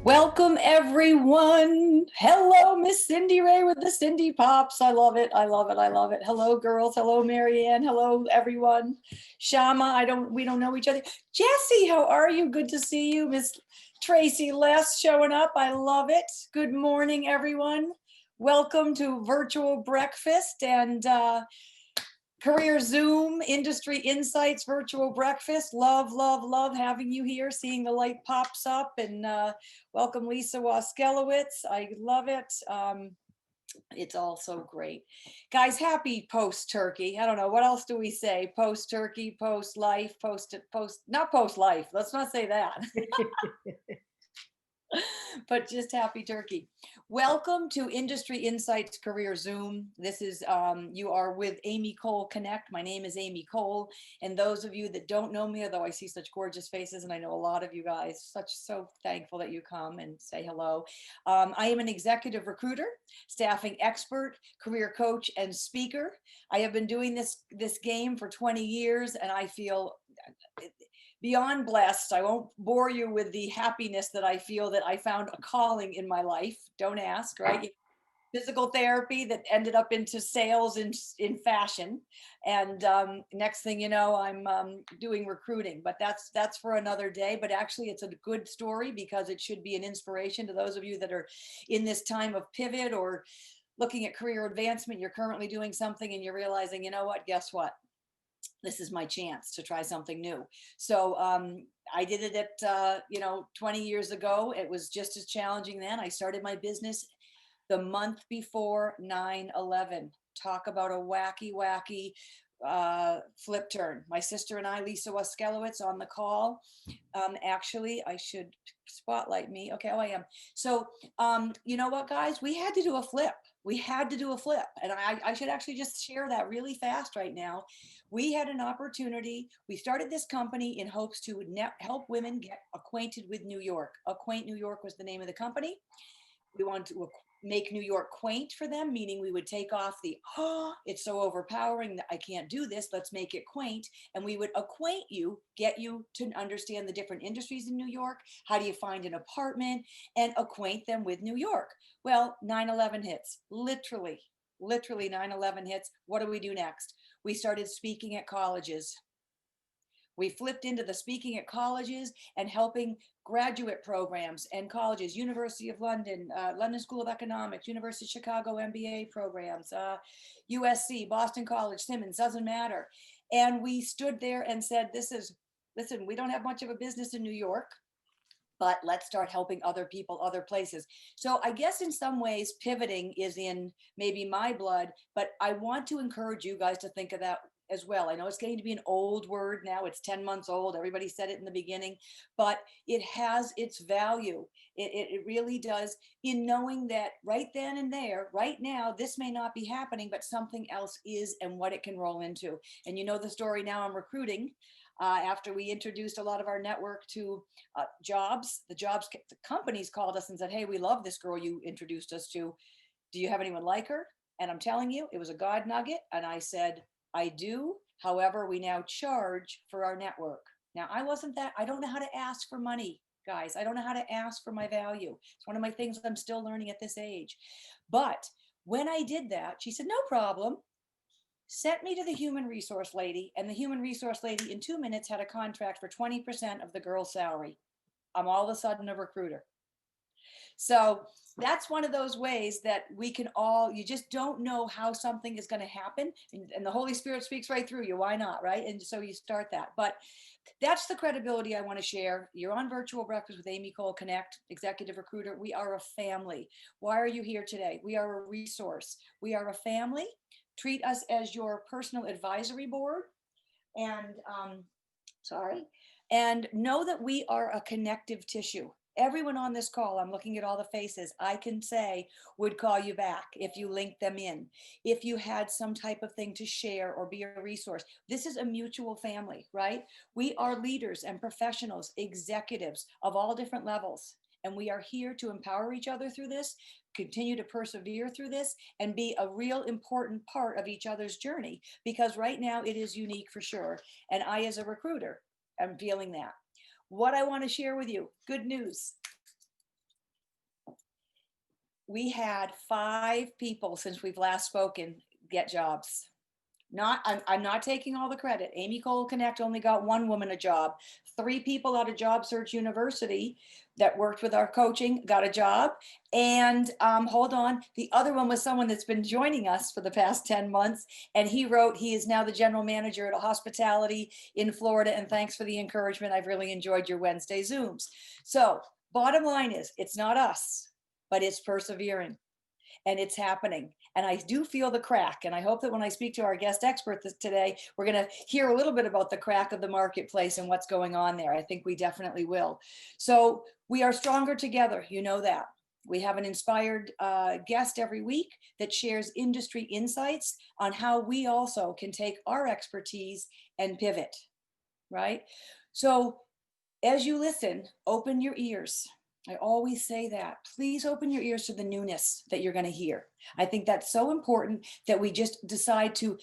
Welcome, everyone. Hello, Miss Cindy Ray with the Cindy Pops. I love it. I love it. I love it. Hello, girls. Hello, Marianne. Hello, everyone. Shama, we don't know each other. Jessie, how are you? Good to see you. Miss Tracy Les showing up. I love it. Good morning, everyone. Welcome to Virtual Breakfast and Career Zoom Industry Insights Virtual Breakfast. Love, love, love having you here, seeing the light pops up, and welcome Lisa Waskelowitz. I love it. It's all so great. Guys, happy post-turkey. I don't know, what else do we say? Post-turkey, post-life, not post-life. Let's not say that. But just happy turkey. Welcome to Industry Insights Career Zoom. This is, you are with Amy Cole Connect. My name is Amy Cole. And those of you that don't know me, although I see such gorgeous faces, and I know a lot of you guys, so thankful that you come and say hello. I am an executive recruiter, staffing expert, career coach, and speaker. I have been doing this game for 20 years, and I feel beyond blessed. I won't bore you with the happiness that I feel that I found a calling in my life. Don't ask, right? Physical therapy that ended up into sales in fashion. And next thing you know, I'm doing recruiting, but that's for another day. But actually it's a good story because it should be an inspiration to those of you that are in this time of pivot or looking at career advancement. You're currently doing something and you're realizing, you know what, guess what? This is my chance to try something new. So I did it at, 20 years ago. It was just as challenging then. I started my business the month before 9/11. Talk about a wacky, wacky flip turn. My sister and I, Lisa Waskelowitz, on the call. Actually, I should spotlight me. Okay, oh, I am. So, you know what, guys? We had to do a flip. We had to do a flip. And I should actually just share that really fast right now. We had an opportunity. We started this company in hopes to help women get acquainted with New York. Acquaint New York was the name of the company. We wanted to make New York quaint for them, meaning we would take off the, oh, it's so overpowering that I can't do this. Let's make it quaint. And we would acquaint you, get you to understand the different industries in New York. How do you find an apartment, and acquaint them with New York? Well, 9/11 hits, literally 9/11 hits. What do we do next? We started speaking at colleges. We flipped into the speaking at colleges and helping graduate programs and colleges, University of London, London School of Economics, University of Chicago MBA programs, USC, Boston College, Simmons, doesn't matter. And we stood there and said, listen, we don't have much of a business in New York, but let's start helping other people, other places. So I guess in some ways, pivoting is in maybe my blood, but I want to encourage you guys to think of that as well. I know it's getting to be an old word now. It's 10 months old. Everybody said it in the beginning, but it has its value. It really does, in knowing that right then and there, right now, this may not be happening, but something else is, and what it can roll into. And you know the story now. I'm recruiting. After we introduced a lot of our network to jobs, the companies called us and said, hey, we love this girl you introduced us to. Do you have anyone like her? And I'm telling you, it was a God nugget. And I said, I do. However, we now charge for our network. Now, I don't know how to ask for money, guys. I don't know how to ask for my value. It's one of my things I'm still learning at this age. But when I did that, she said, no problem. Sent me to the human resource lady, and the human resource lady in 2 minutes had a contract for 20% of the girl's salary. I'm all of a sudden a recruiter. So that's one of those ways that we can all, you just don't know how something is going to happen. And the Holy Spirit speaks right through you. Why not? Right. And so you start that. But that's the credibility I want to share. You're on Virtual Breakfast with Amy Cole Connect, executive recruiter. We are a family. Why are you here today? We are a resource. We are a family. Treat us as your personal advisory board. And and know that we are a connective tissue. Everyone on this call, I'm looking at all the faces, I can say would call you back if you link them in, if you had some type of thing to share or be a resource. This is a mutual family, right? We are leaders and professionals, executives of all different levels. And we are here to empower each other through this, continue to persevere through this, and be a real important part of each other's journey. Because right now it is unique for sure. And I, as a recruiter, am feeling that. What I want to share with you, good news. we had 5 people since we've last spoken get jobs. I'm not taking all the credit. Amy Cole Connect only got one woman a job. 3 people out of Job Search University that worked with our coaching got a job. And hold on, the other one was someone that's been joining us for the past 10 months. And he wrote, he is now the general manager at a hospitality in Florida. And thanks for the encouragement. I've really enjoyed your Wednesday Zooms. So bottom line is, it's not us, but it's persevering. And it's happening. And I do feel the crack. And I hope that when I speak to our guest expert today, we're going to hear a little bit about the crack of the marketplace and what's going on there. I think we definitely will. So we are stronger together. You know that. We have an inspired guest every week that shares industry insights on how we also can take our expertise and pivot, right? So as you listen, open your ears. I always say that. Please open your ears to the newness that you're going to hear. I think that's so important that we just decide to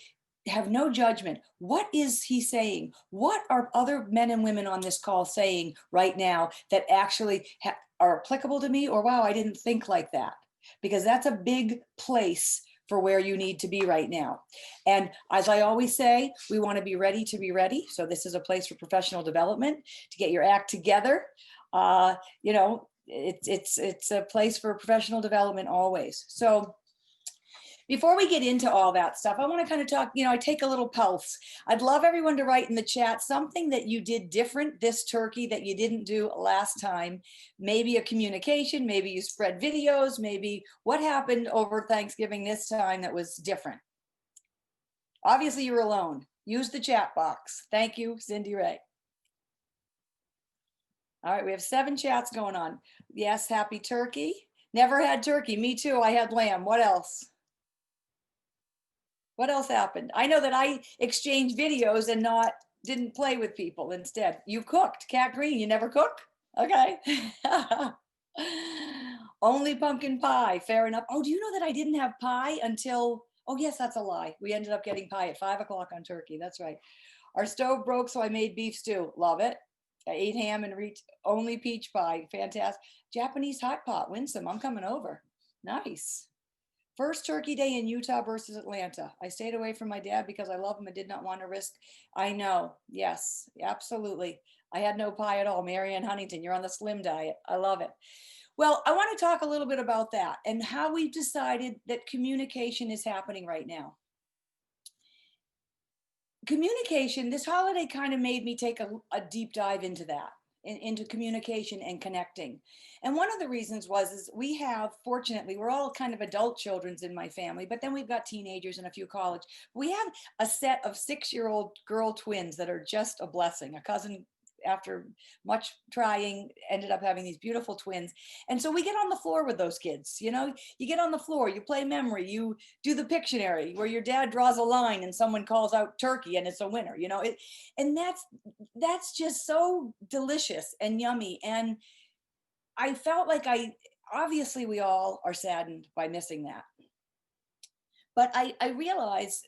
have no judgment. What is he saying? What are other men and women on this call saying right now that actually are applicable to me? Or, wow, I didn't think like that. Because that's a big place for where you need to be right now. And as I always say, we want to be ready to be ready. So this is a place for professional development, to get your act together. You know, it's a place for professional development always. So before we get into all that stuff, I want to kind of talk, I take a little pulse. I'd love everyone to write in the chat something that you did different this turkey that you didn't do last time. Maybe a communication, maybe you spread videos, maybe what happened over Thanksgiving this time that was different. Obviously you're alone. Use the chat box. Thank you, Cindy Ray. All right, we have 7 chats going on. Yes, happy turkey. Never had turkey. Me too. I had lamb. What else? What else happened? I know that I exchanged videos and didn't play with people instead. You cooked. Cat Green, you never cook? Okay. Only pumpkin pie. Fair enough. Oh, do you know that I didn't have pie until, oh yes, that's a lie. We ended up getting pie at 5 o'clock on turkey. That's right. Our stove broke, so I made beef stew. Love it. I ate ham and reached only peach pie. Fantastic. Japanese hot pot. Winsome. I'm coming over. Nice. First turkey day in Utah versus Atlanta. I stayed away from my dad because I love him and did not want to risk. I know. Yes, absolutely. I had no pie at all. Marianne Huntington, you're on the slim diet. I love it. Well, I want to talk a little bit about that and how we've decided that communication is happening right now. Communication, this holiday kind of made me take a deep dive into that, into communication and connecting. And one of the reasons is we have, fortunately, we're all kind of adult children's in my family, but then we've got teenagers and a few college. We have a set of 6-year-old girl twins that are just a blessing. A cousin, after much trying, ended up having these beautiful twins. And so we get on the floor with those kids. You get on the floor, you play memory, you do the Pictionary where your dad draws a line and someone calls out turkey and it's a winner, and that's just so delicious and yummy. And I felt like obviously we all are saddened by missing that. But I realized,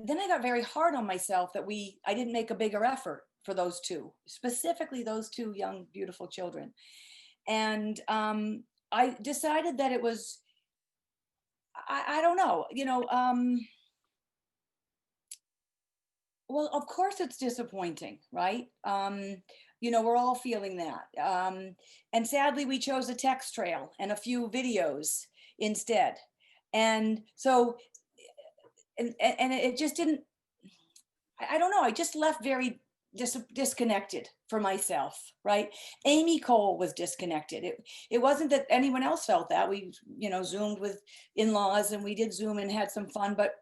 then I got very hard on myself that I didn't make a bigger effort for those 2, specifically those 2 young, beautiful children. And I decided that it was, I don't know, well, of course it's disappointing, right? We're all feeling that. And sadly, we chose a text trail and a few videos instead. And so, and it just didn't, I don't know, I just left very disconnected for myself, right? Amy Cole was disconnected. It wasn't that anyone else felt that. We, Zoomed with in-laws and we did Zoom and had some fun, but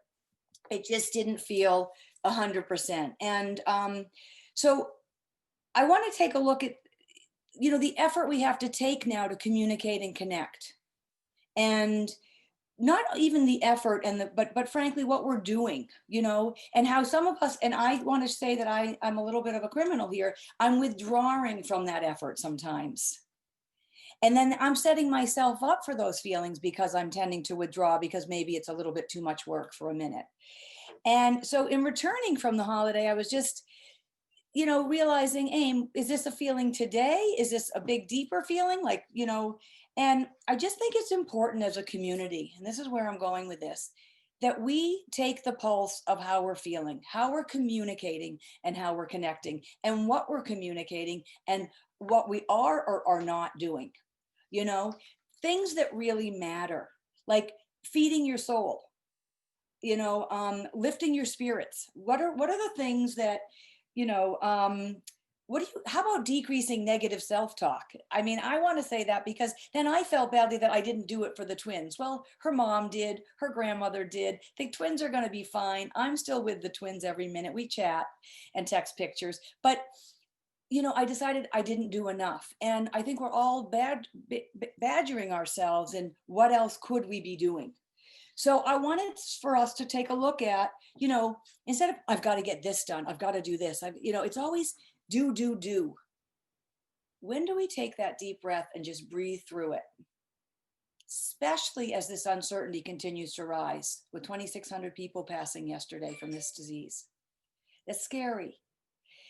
it just didn't feel 100%. And so I want to take a look at, the effort we have to take now to communicate and connect. And not even the effort but frankly what we're doing, and how some of us, and I want to say that I'm a little bit of a criminal here, I'm withdrawing from that effort sometimes. And then I'm setting myself up for those feelings because I'm tending to withdraw because maybe it's a little bit too much work for a minute. And so in returning from the holiday, I was just, realizing, Aim, is this a feeling today? Is this a big, deeper feeling? Like, And I just think it's important as a community, and this is where I'm going with this, that we take the pulse of how we're feeling, how we're communicating, and how we're connecting, and what we're communicating, and what we are or are not doing. You know, things that really matter, like feeding your soul, lifting your spirits. What are the things that, you know, what do you, how about decreasing negative self-talk? I mean, I want to say that because then I felt badly that I didn't do it for the twins. Well, her mom did, her grandmother did. The twins are going to be fine. I'm still with the twins every minute. We chat and text pictures. But I decided I didn't do enough. And I think we're all badgering ourselves and what else could we be doing? So I wanted for us to take a look at, instead of I've got to get this done, I've got to do this. It's always do. When do we take that deep breath and just breathe through it? Especially as this uncertainty continues to rise, with 2,600 people passing yesterday from this disease. That's scary.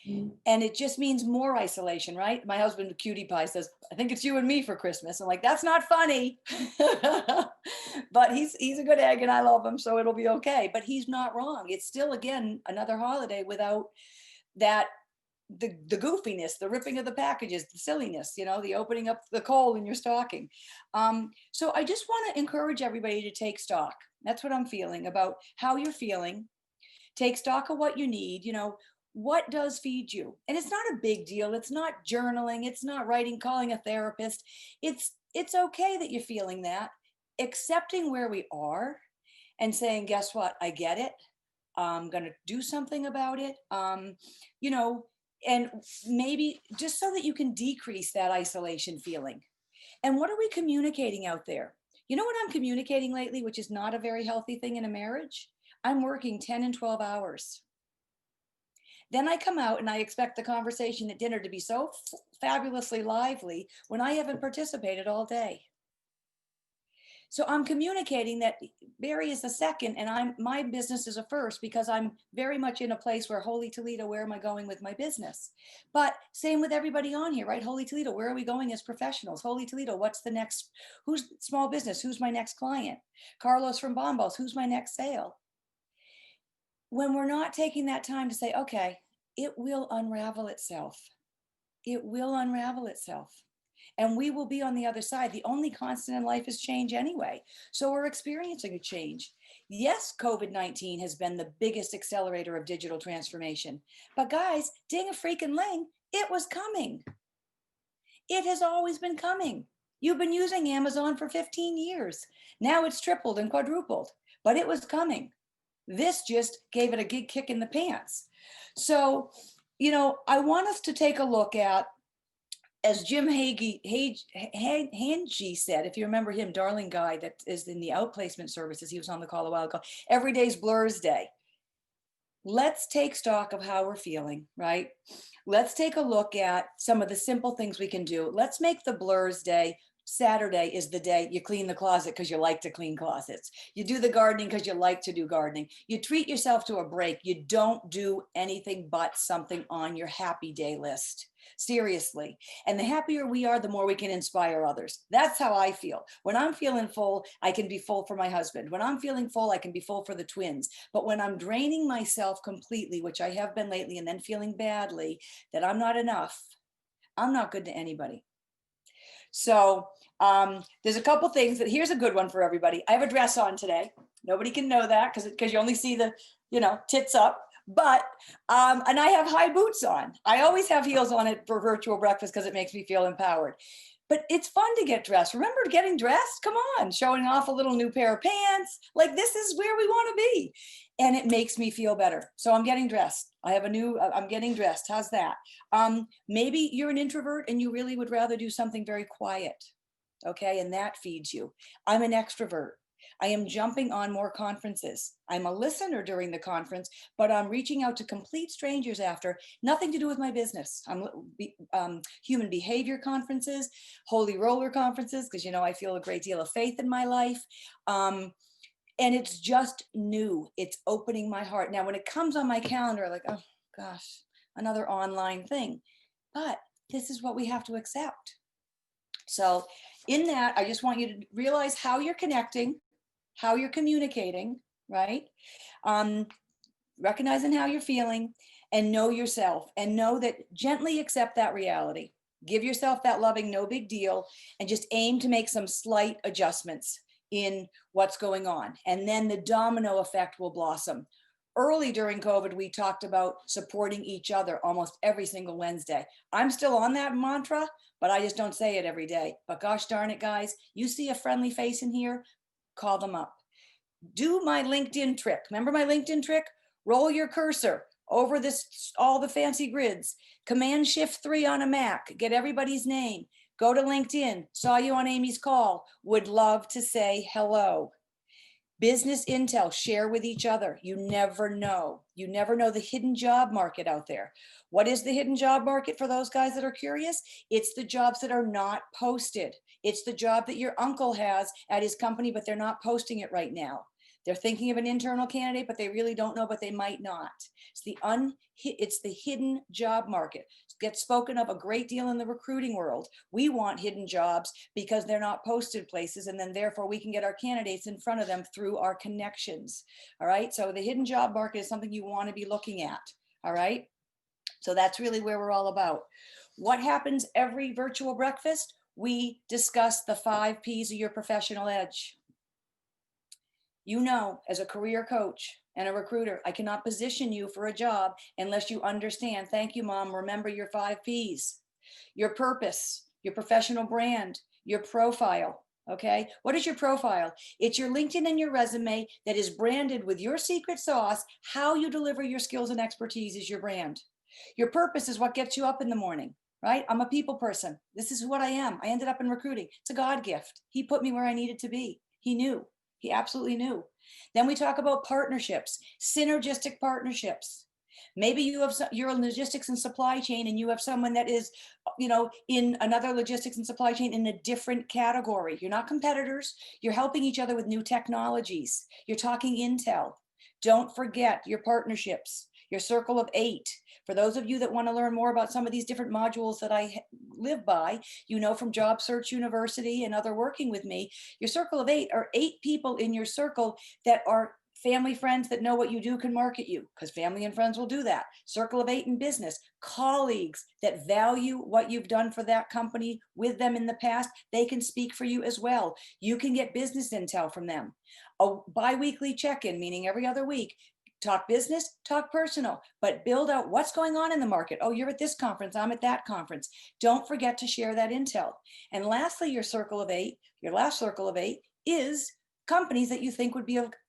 And it just means more isolation, right? My husband, Cutie Pie, says, I think it's you and me for Christmas. I'm like, that's not funny. But he's a good egg and I love him, so it'll be okay. But he's not wrong. It's still, again, another holiday without that, the goofiness, the ripping of the packages, the silliness, the opening up the coal in your stocking. So I just want to encourage everybody to take stock. That's what I'm feeling about how you're feeling. Take stock of what you need, what does feed you. And it's not a big deal. It's not journaling, it's not writing, calling a therapist. It's okay that you're feeling that, accepting where we are and saying, guess what, I get it, I'm going to do something about it. And maybe just so that you can decrease that isolation feeling. And what are we communicating out there? You know what I'm communicating lately, which is not a very healthy thing in a marriage? I'm working 10 and 12 hours. Then I come out and I expect the conversation at dinner to be so fabulously lively when I haven't participated all day. So I'm communicating that Barry is a second and my business is a first, because I'm very much in a place where, holy Toledo, where am I going with my business? But same with everybody on here, right? Holy Toledo, where are we going as professionals? Holy Toledo, what's the next, who's small business? Who's my next client? Carlos from Bombas, who's my next sale? When we're not taking that time to say, okay, it will unravel itself. It will unravel itself. And we will be on the other side. The only constant in life is change anyway. So we're experiencing a change. Yes, COVID-19 has been the biggest accelerator of digital transformation. But guys, ding a freaking ling, it was coming. It has always been coming. You've been using Amazon for 15 years. Now it's tripled and quadrupled, but it was coming. This just gave it a big kick in the pants. So, I want us to take a look at, as Jim Hagee said, if you remember him, darling guy that is in the outplacement services, he was on the call a while ago, every day's Blur's Day. Let's take stock of how we're feeling, right? Let's take a look at some of the simple things we can do. Let's make the Blur's Day. Saturday is the day you clean the closet because you like to clean closets. You do the gardening because you like to do gardening. You treat yourself to a break. You don't do anything but something on your happy day list. Seriously. And the happier we are, the more we can inspire others. That's how I feel. When I'm feeling full, I can be full for my husband. When I'm feeling full, I can be full for the twins. But when I'm draining myself completely, which I have been lately, and then feeling badly that I'm not enough, I'm not good to anybody. So there's a couple things that, here's a good one for everybody. I have a dress on today. Nobody can know that because you only see the, tits up. But, and I have high boots on. I always have heels on it for virtual breakfast because it makes me feel empowered. But it's fun to get dressed. Remember getting dressed? Come on, showing off a little new pair of pants. Like, this is where we want to be. And it makes me feel better. So I'm getting dressed. I'm getting dressed. How's that? Maybe you're an introvert and you really would rather do something very quiet. Okay, and that feeds you. I'm an extrovert. I am jumping on more conferences. I'm a listener during the conference, but I'm reaching out to complete strangers after. Nothing to do with my business. I'm human behavior conferences, holy roller conferences, because I feel a great deal of faith in my life. And it's just new. It's opening my heart. Now, when it comes on my calendar, like, oh gosh, another online thing. But this is what we have to accept. So in that, I just want you to realize how you're connecting, how you're communicating, right? Um, Recognizing how you're feeling, and know yourself, and know that gently accept that reality. Give yourself that loving, no big deal, and just aim to make some slight adjustments in what's going on. And then the domino effect will blossom. Early during COVID, we talked about supporting each other almost every single Wednesday. I'm still on that mantra, but I just don't say it every day. But gosh darn it, guys, you see a friendly face in here, call them up. Do my LinkedIn trick. Remember my LinkedIn trick? Roll your cursor over this, all the fancy grids. Command Shift 3 on a Mac. Get everybody's name. Go to LinkedIn. Saw you on Amy's call. Would love to say hello. Business intel, share with each other. You never know. You never know the hidden job market out there. What is the hidden job market for those guys that are curious? It's the jobs that are not posted. It's the job that your uncle has at his company, but they're not posting it right now. They're thinking of an internal candidate, but they really don't know, but they might not. It's the hidden job market. It gets spoken of a great deal in the recruiting world. We want hidden jobs because they're not posted places, and then therefore we can get our candidates in front of them through our connections. All right. So the hidden job market is something you want to be looking at. All right. So that's really where we're all about. What happens every virtual breakfast? We discuss the 5 P's of your professional edge. You know, as a career coach and a recruiter, I cannot position you for a job unless you understand. Thank you, Mom. Remember your 5 P's, your purpose, your professional brand, your profile. Okay. What is your profile? It's your LinkedIn and your resume that is branded with your secret sauce. How you deliver your skills and expertise is your brand. Your purpose is what gets you up in the morning, right? I'm a people person. This is what I am. I ended up in recruiting. It's a God gift. He put me where I needed to be. He knew. He absolutely knew. Then we talk about partnerships, synergistic partnerships. Maybe you're in logistics and supply chain, and you have someone that is, in another logistics and supply chain in a different category. You're not competitors. You're helping each other with new technologies. You're talking intel. Don't forget your partnerships, your circle of 8. For those of you that want to learn more about some of these different modules that I live by, from Job Search University and other working with me, your circle of 8 are 8 people in your circle that are family, friends that know what you do, can market you, because family and friends will do that. Circle of 8 in business, colleagues that value what you've done for that company with them in the past. They can speak for you as well. You can get business intel from them. A bi-weekly check-in, meaning every other week. Talk business, talk personal, but build out what's going on in the market. Oh, you're at this conference, I'm at that conference. Don't forget to share that intel. And lastly, your last circle of 8 is companies that you think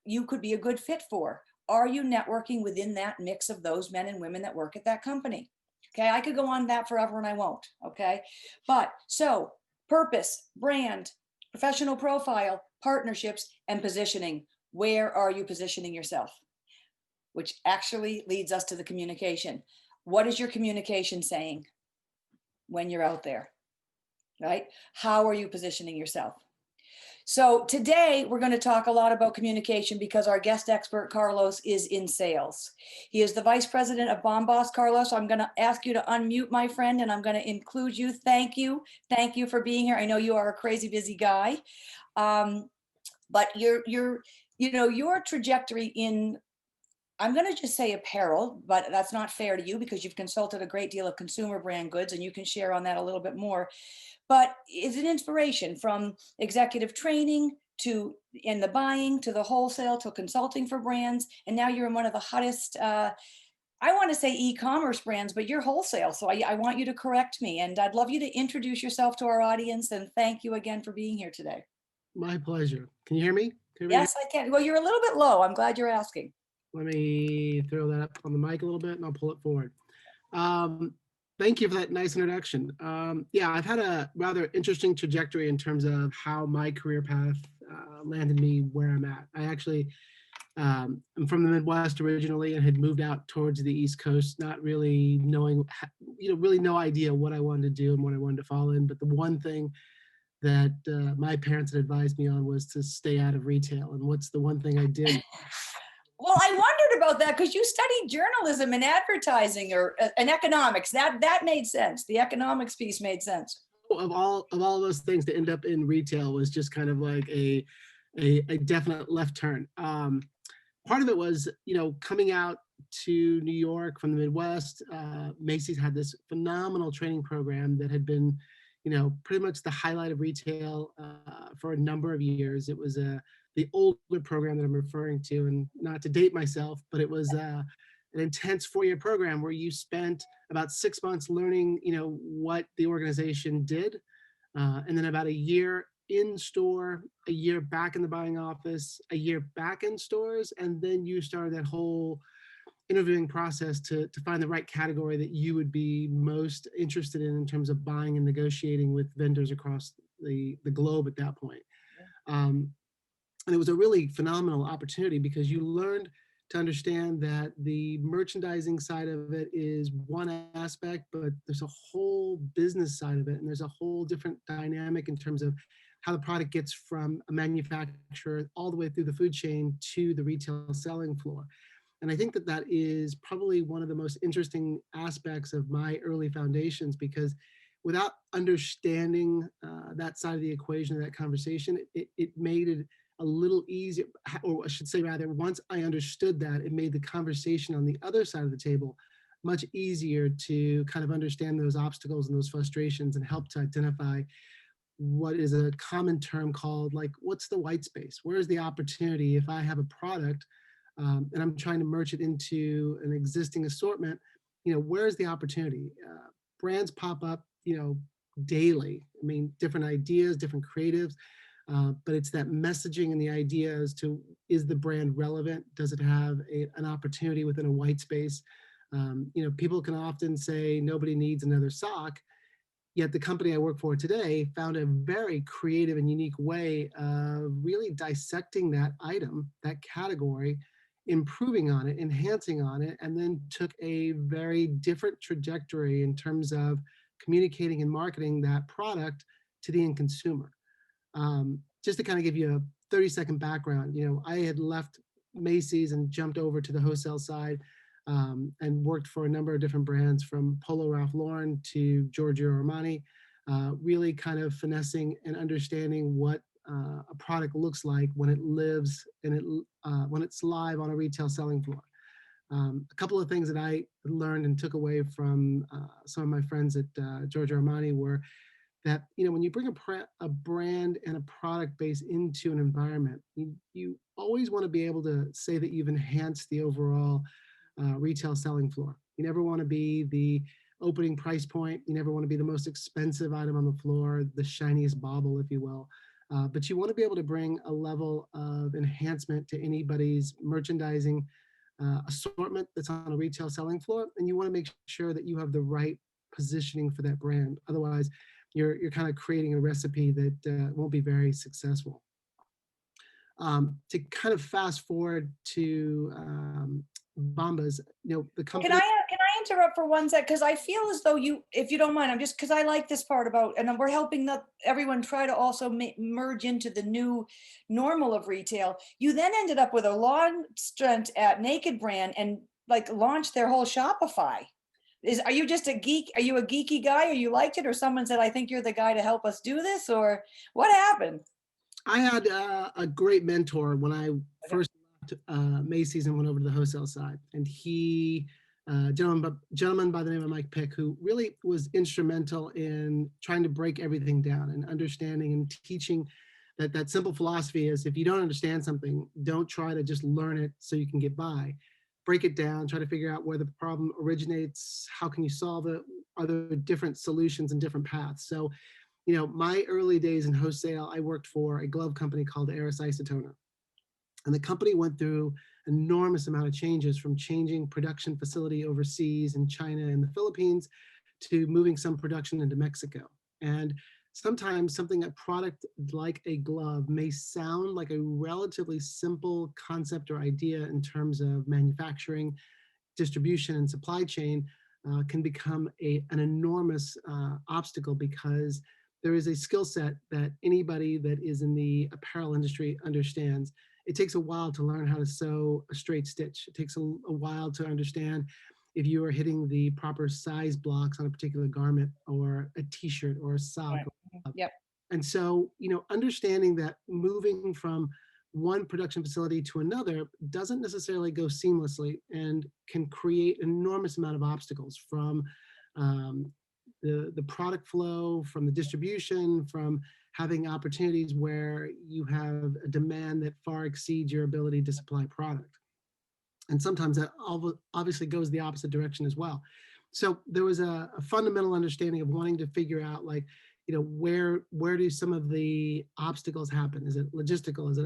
you could be a good fit for. Are you networking within that mix of those men and women that work at that company? Okay, I could go on that forever and I won't. Okay, but so purpose, brand, professional profile, partnerships, and positioning. Where are you positioning yourself? Which actually leads us to the communication. What is your communication saying when you're out there, right? How are you positioning yourself? So today we're going to talk a lot about communication because our guest expert, Carlos, is in sales. He is the vice president of Bombas. Carlos, I'm going to ask you to unmute, my friend, and I'm going to include you. Thank you. Thank you for being here. I know you are a crazy busy guy, but your trajectory in, I'm going to just say apparel, but that's not fair to you because you've consulted a great deal of consumer brand goods, and you can share on that a little bit more. But it's an inspiration from executive training to in the buying to the wholesale to consulting for brands. And now you're in one of the hottest, I want to say e-commerce brands, but you're wholesale. So I want you to correct me. And I'd love you to introduce yourself to our audience. And thank you again for being here today. My pleasure. Can you hear me? Yes, I can. Well, you're a little bit low. I'm glad you're asking. Let me throw that up on the mic a little bit and I'll pull it forward. Thank you for that nice introduction. Yeah, I've had a rather interesting trajectory in terms of how my career path landed me where I'm at. I actually, I'm from the Midwest originally and had moved out towards the East Coast, not really knowing, really no idea what I wanted to do and what I wanted to follow in. But the one thing that my parents had advised me on was to stay out of retail. And what's the one thing I did? Well, I wondered about that because you studied journalism and advertising and economics. That made sense. The economics piece made sense. of all those things to end up in retail was just kind of like a definite left turn. Part of it was, coming out to New York from the Midwest. Macy's had this phenomenal training program that had been, pretty much the highlight of retail for a number of years. It was the older program that I'm referring to, and not to date myself, but it was an intense 4-year program where you spent about 6 months learning, what the organization did, and then about a year in store, a year back in the buying office, a year back in stores, and then you started that whole interviewing process to find the right category that you would be most interested in terms of buying and negotiating with vendors across the globe at that point. Um, and it was a really phenomenal opportunity because you learned to understand that the merchandising side of it is one aspect, but there's a whole business side of it, and there's a whole different dynamic in terms of how the product gets from a manufacturer all the way through the food chain to the retail selling floor. And I think that that is probably one of the most interesting aspects of my early foundations, because without understanding that side of the equation, of that conversation, it made it a little easier, or I should say rather, once I understood that, it made the conversation on the other side of the table much easier to kind of understand those obstacles and those frustrations and help to identify what is a common term called, like, what's the white space? Where's the opportunity if I have a product and I'm trying to merge it into an existing assortment? Where's the opportunity? Brands pop up, daily. I mean, different ideas, different creatives, but it's that messaging and the idea as to, is the brand relevant? Does it have an opportunity within a white space? People can often say nobody needs another sock, yet the company I work for today found a very creative and unique way of really dissecting that item, that category, improving on it, enhancing on it, and then took a very different trajectory in terms of communicating and marketing that product to the end consumer. Just to kind of give you a 30-second background, I had left Macy's and jumped over to the wholesale side, and worked for a number of different brands from Polo Ralph Lauren to Giorgio Armani, really kind of finessing and understanding what a product looks like when it lives and when it's live on a retail selling floor. A couple of things that I learned and took away from some of my friends at Giorgio Armani were that, when you bring a brand and a product base into an environment, you always want to be able to say that you've enhanced the overall retail selling floor. You never want to be the opening price point. You never want to be the most expensive item on the floor, the shiniest bauble, if you will. But you want to be able to bring a level of enhancement to anybody's merchandising assortment that's on a retail selling floor, and you want to make sure that you have the right positioning for that brand. Otherwise, you're kind of creating a recipe that won't be very successful. To kind of fast forward to Bombas, the company. Can I interrupt for one sec? Because I feel as though you, if you don't mind, I'm just, because I like this part about, and we're helping everyone try to also merge into the new normal of retail. You then ended up with a long stint at Naked Brand and like launched their whole Shopify. Are you just a geek? Are you a geeky guy, or you liked it, or someone said, I think you're the guy to help us do this, or what happened? I had a great mentor when I first left Macy's and went over to the wholesale side, and he, gentleman by the name of Mike Pick, who really was instrumental in trying to break everything down and understanding and teaching that simple philosophy is, if you don't understand something, don't try to just learn it so you can get by. Break it down, try to figure out where the problem originates, how can you solve it, are there different solutions and different paths. So, my early days in wholesale, I worked for a glove company called Aris Isotona. And the company went through an enormous amount of changes, from changing production facility overseas in China and the Philippines to moving some production into Mexico. And sometimes a product like a glove may sound like a relatively simple concept or idea in terms of manufacturing, distribution, and supply chain, can become an enormous obstacle, because there is a skill set that anybody that is in the apparel industry understands. It takes a while to learn how to sew a straight stitch. It takes a while to understand if you are hitting the proper size blocks on a particular garment or a t-shirt or a sock. Right. Yep. And so, understanding that moving from one production facility to another doesn't necessarily go seamlessly and can create an enormous amount of obstacles from um, the product flow, from the distribution, from having opportunities where you have a demand that far exceeds your ability to supply product. And sometimes that obviously goes the opposite direction as well. So there was a fundamental understanding of wanting to figure out, like, where do some of the obstacles happen? Is it logistical? Is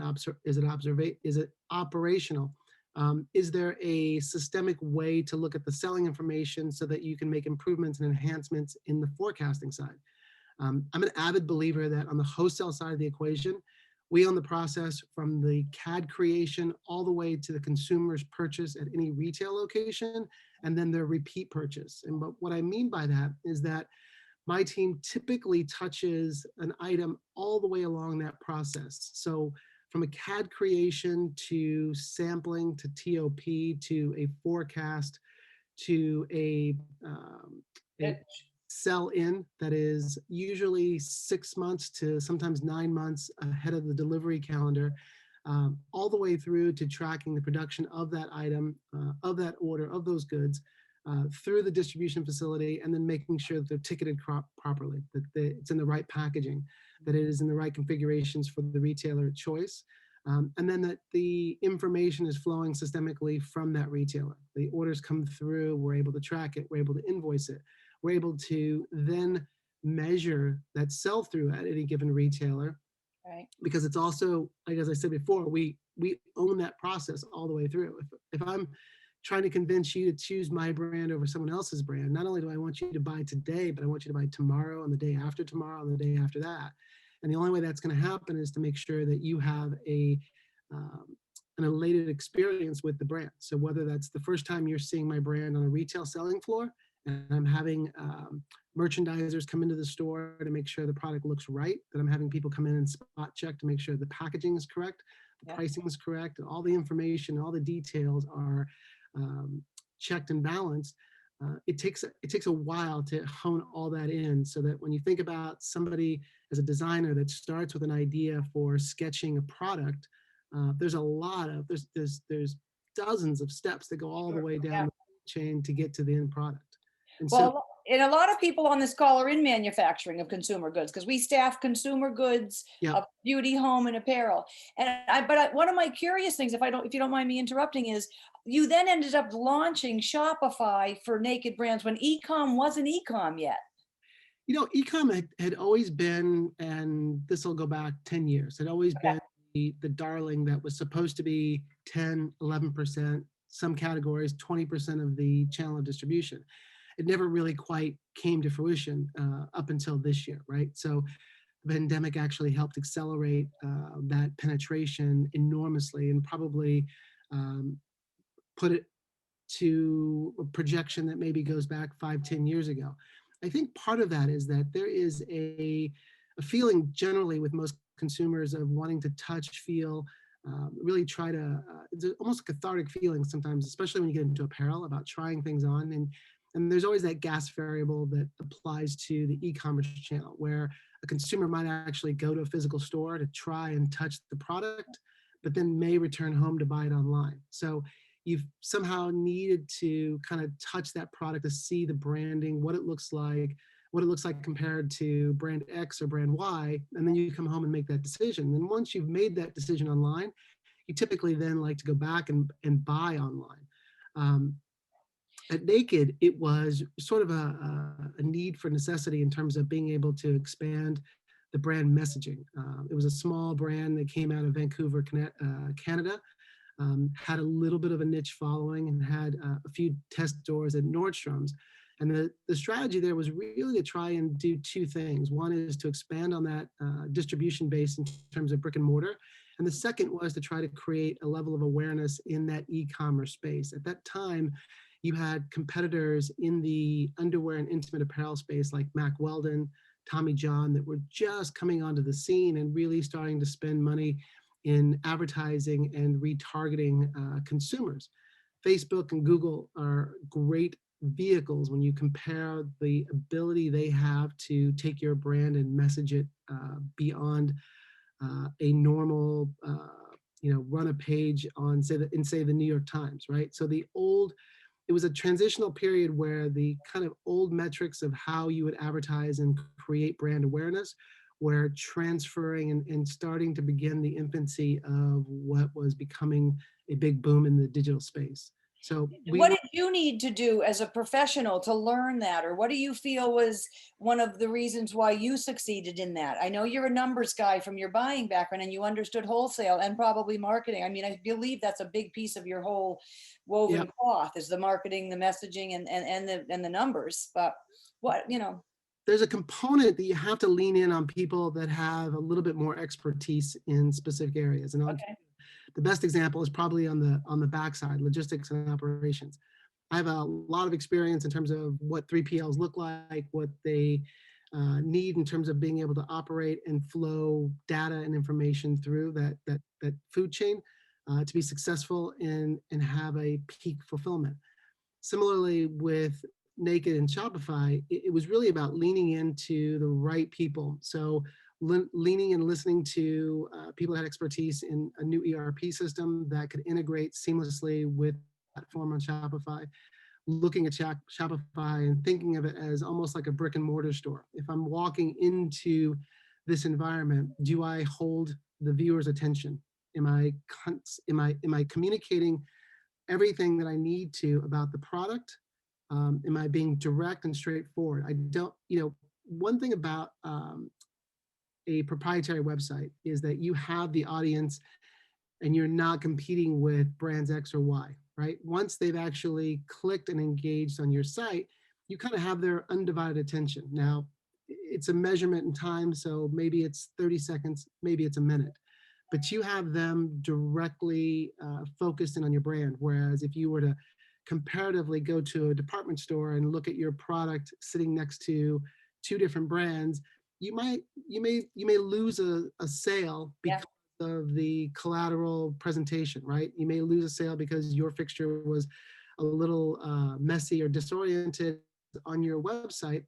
it operational? Is there a systemic way to look at the selling information so that you can make improvements and enhancements in the forecasting side? I'm an avid believer that on the wholesale side of the equation, we own the process from the CAD creation all the way to the consumer's purchase at any retail location, and then their repeat purchase. And what I mean by that is that my team typically touches an item all the way along that process. So from a CAD creation to sampling to TOP to a forecast to a sell in that is usually 6 months to sometimes 9 months ahead of the delivery calendar, all the way through to tracking the production of that item, of that order, of those goods, through the distribution facility, and then making sure that they're ticketed properly, that it's in the right packaging, that it is in the right configurations for the retailer choice, and then that the information is flowing systemically from that retailer. The orders come through, we're able to track it, we're able to invoice it, we're able to then measure that sell-through at any given retailer. Right. Because it's also, like as I said before, we own that process all the way through. If I'm trying to convince you to choose my brand over someone else's brand, not only do I want you to buy today, but I want you to buy tomorrow and the day after tomorrow and the day after that. And the only way that's going to happen is to make sure that you have an elated experience with the brand. So whether that's the first time you're seeing my brand on a retail selling floor, and I'm having merchandisers come into the store to make sure the product looks right, that I'm having people come in and spot check to make sure the packaging is correct, the pricing is correct, and all the information, all the details are checked and balanced. It takes a while to hone all that in, so that when you think about somebody as a designer that starts with an idea for sketching a product, there's dozens of steps that go all the way down the chain to get to the end product. And well, and a lot of people on this call are in manufacturing of consumer goods, because we staff consumer goods, of beauty, home, and apparel. And one of my curious things, if you don't mind me interrupting, is you then ended up launching Shopify for Naked Brands when e-com wasn't e-com yet. E-com had always been, and this will go back 10 years, had always been the darling that was supposed to be 10, 11%, some categories, 20% of the channel of distribution. It never really quite came to fruition up until this year, right? So the pandemic actually helped accelerate that penetration enormously, and probably put it to a projection that maybe goes back 5-10 years ago. I think part of that is that there is a feeling generally with most consumers of wanting to touch, feel, really try to, it's almost a cathartic feeling sometimes, especially when you get into apparel, about trying things on. And there's always that gas variable that applies to the e-commerce channel, where a consumer might actually go to a physical store to try and touch the product, but then may return home to buy it online. So you've somehow needed to kind of touch that product to see the branding, what it looks like compared to brand X or brand Y, and then you come home and make that decision. And once you've made that decision online, you typically then like to go back and buy online. At Naked, it was sort of a need for necessity in terms of being able to expand the brand messaging. It was a small brand that came out of Vancouver, Canada, had a little bit of a niche following, and had a few test stores at Nordstrom's. And the strategy there was really to try and do two things. One is to expand on that distribution base in terms of brick and mortar. And the second was to try to create a level of awareness in that e-commerce space. At that time, you had competitors in the underwear and intimate apparel space like Mack Weldon, Tommy John, that were just coming onto the scene and really starting to spend money in advertising and retargeting consumers. Facebook and Google are great vehicles when you compare the ability they have to take your brand and message it beyond a normal, run a page on say the New York Times, right? So it was a transitional period where the kind of old metrics of how you would advertise and create brand awareness were transferring and starting to begin the infancy of what was becoming a big boom in the digital space. So we What were, did you need to do as a professional to learn that? Or what do you feel was one of the reasons why you succeeded in that? I know you're a numbers guy from your buying background and you understood wholesale and probably marketing. I mean, I believe that's a big piece of your whole yeah, woven cloth is the marketing, the messaging and the numbers. But what, there's a component that you have to lean in on people that have a little bit more expertise in specific areas. And okay. the best example is probably on the backside, logistics and operations. I have a lot of experience in terms of what 3PLs look like, what they need in terms of being able to operate and flow data and information through that food chain to be successful and have a peak fulfillment. Similarly, with Naked and Shopify, it was really about leaning into the right people. So leaning and listening to people that had expertise in a new ERP system that could integrate seamlessly with the platform on Shopify, looking at Shopify and thinking of it as almost like a brick and mortar store. If I'm walking into this environment, do I hold the viewer's attention? Am I communicating everything that I need to about the product? Am I being direct and straightforward? I don't, one thing about a proprietary website is that you have the audience and you're not competing with brands X or Y, right? Once they've actually clicked and engaged on your site, you kind of have their undivided attention. Now, it's a measurement in time, so maybe it's 30 seconds, maybe it's a minute, but you have them directly focused in on your brand. Whereas if you were to comparatively go to a department store and look at your product sitting next to two different brands, you may lose a sale Yeah. because of the collateral presentation, right? You may lose a sale because your fixture was a little messy or disoriented. On your website,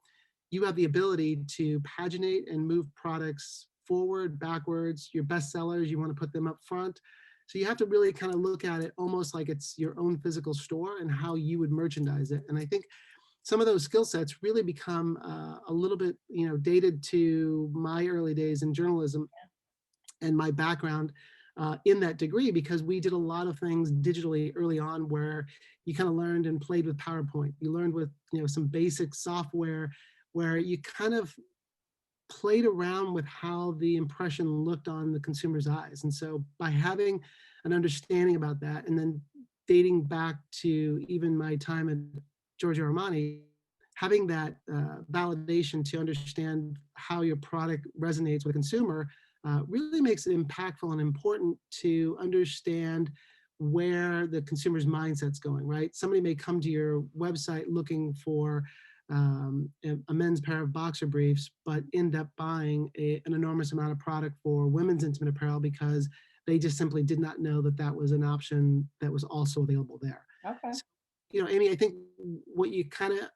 you have the ability to paginate and move products forward, backwards. Your best sellers, you want to put them up front. So you have to really kind of look at it almost like it's your own physical store and how you would merchandise it. And I think some of those skill sets really become a little bit, dated to my early days in journalism and my background in that degree, because we did a lot of things digitally early on where you kind of learned and played with PowerPoint. You learned with, some basic software where you kind of played around with how the impression looked on the consumer's eyes. And so by having an understanding about that, and then dating back to even my time at Giorgio Armani, having that validation to understand how your product resonates with a consumer really makes it impactful and important to understand where the consumer's mindset's going, right? Somebody may come to your website looking for a men's pair of boxer briefs, but end up buying an enormous amount of product for women's intimate apparel because they just simply did not know that that was an option that was also available there. Okay. So, Amy, I think what you kind of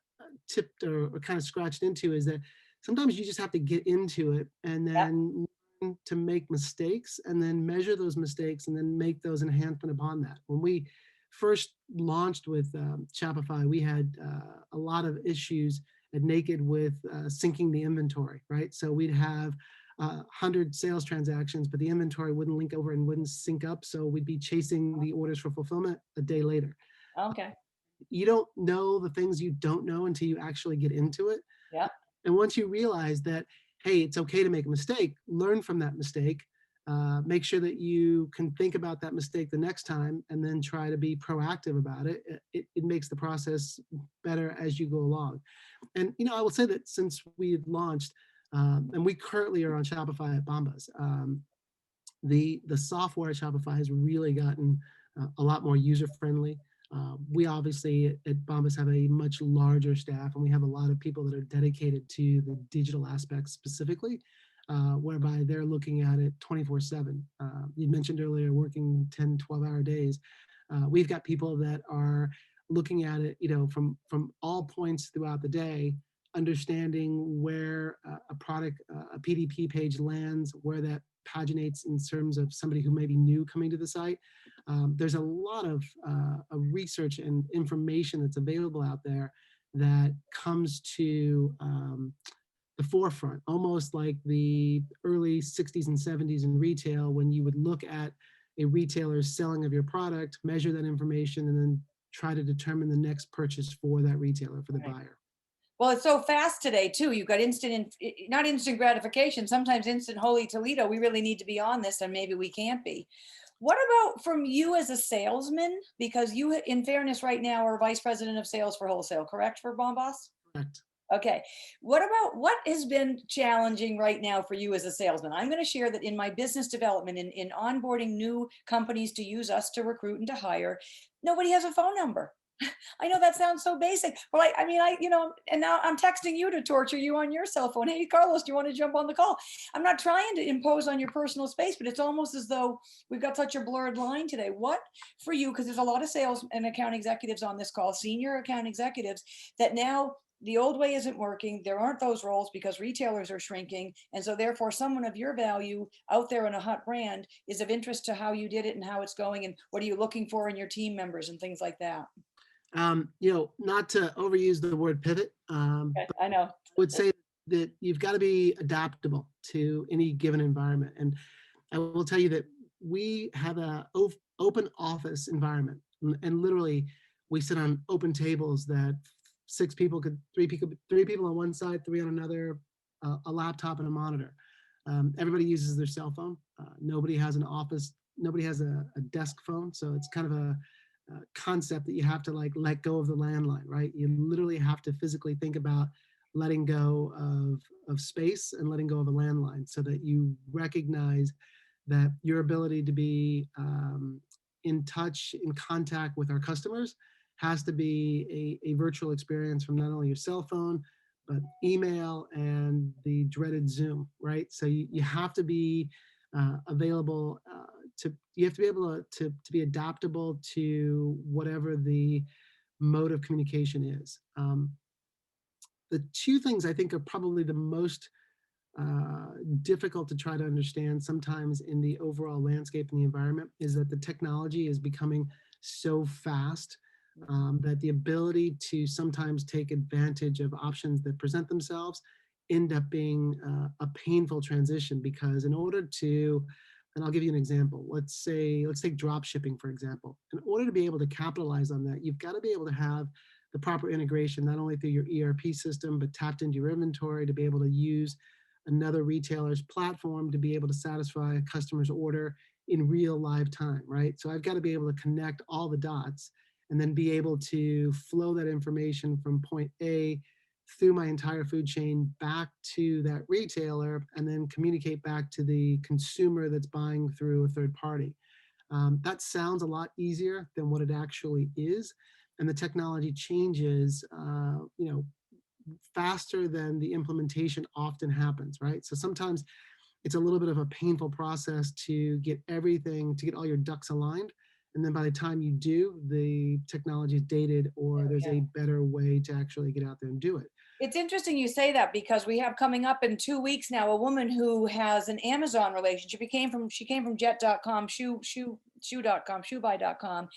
tipped or kind of scratched into is that sometimes you just have to get into it and Yep. then learn to make mistakes and then measure those mistakes and then make those enhancement upon that. When we first launched with Shopify, we had a lot of issues at Naked with syncing the inventory, right? So we'd have 100 sales transactions, but the inventory wouldn't link over and wouldn't sync up. So we'd be chasing the orders for fulfillment a day later. Okay. You don't know the things you don't know until you actually get into it. Yep. And once you realize that, hey, it's okay to make a mistake, learn from that mistake, make sure that you can think about that mistake the next time and then try to be proactive about it. It makes the process better as you go along. And, I will say that since we've launched, and we currently are on Shopify at Bombas, the software at Shopify has really gotten a lot more user friendly. We obviously at Bombas have a much larger staff, and we have a lot of people that are dedicated to the digital aspects specifically, whereby they're looking at it 24/7. You mentioned earlier working 10, 12-hour days. We've got people that are looking at it, from all points throughout the day, understanding where a product, a PDP page lands, where that paginates in terms of somebody who may be new coming to the site. There's a lot of research and information that's available out there that comes to the forefront, almost like the early 60s and 70s in retail, when you would look at a retailer's selling of your product, measure that information, and then try to determine the next purchase for that retailer, for the Right. buyer. Well, it's so fast today too. You've got not instant gratification, sometimes instant holy Toledo. We really need to be on this, and maybe we can't be. What about from you as a salesman? Because you, in fairness, right now are vice president of sales for wholesale, correct, for Bombas? Correct. Okay. What has been challenging right now for you as a salesman? I'm going to share that in my business development, in onboarding new companies to use us to recruit and to hire, nobody has a phone number. I know that sounds so basic, but and now I'm texting you to torture you on your cell phone. Hey, Carlos, do you want to jump on the call? I'm not trying to impose on your personal space, but it's almost as though we've got such a blurred line today. What for you, because there's a lot of sales and account executives on this call, senior account executives, that now the old way isn't working. There aren't those roles because retailers are shrinking. And so therefore someone of your value out there in a hot brand is of interest to how you did it and how it's going. And what are you looking for in your team members and things like that? Not to overuse the word pivot, Okay, but I know. I would say that you've got to be adaptable to any given environment. And I will tell you that we have a open office environment, and literally we sit on open tables that three people on one side, three on another, a laptop and a monitor. Everybody uses their cell phone. Nobody has an office. Nobody has a desk phone. So it's kind of a concept that you have to like let go of the landline, right? You literally have to physically think about letting go of space and letting go of a landline, so that you recognize that your ability to be in touch, in contact with our customers has to be a virtual experience from not only your cell phone, but email and the dreaded Zoom, right? So you have to be available you have to be able to be adaptable to whatever the mode of communication is. The two things I think are probably the most difficult to try to understand sometimes in the overall landscape and the environment is that the technology is becoming so fast that the ability to sometimes take advantage of options that present themselves end up being a painful transition, because in order to, and I'll give you an example. Let's take drop shipping, for example. In order to be able to capitalize on that, you've got to be able to have the proper integration, not only through your ERP system, but tapped into your inventory to be able to use another retailer's platform to be able to satisfy a customer's order in real live time, right? So I've got to be able to connect all the dots and then be able to flow that information from point A through my entire food chain back to that retailer, and then communicate back to the consumer that's buying through a third party. That sounds a lot easier than what it actually is. And the technology changes, faster than the implementation often happens, right? So sometimes it's a little bit of a painful process to get all your ducks aligned. And then by the time you do, the technology is dated, or there's a better way to actually get out there and do it. It's interesting you say that, because we have coming up in 2 weeks now a woman who has an Amazon relationship. She came from jet.com, shoe.com, shoebuy.com,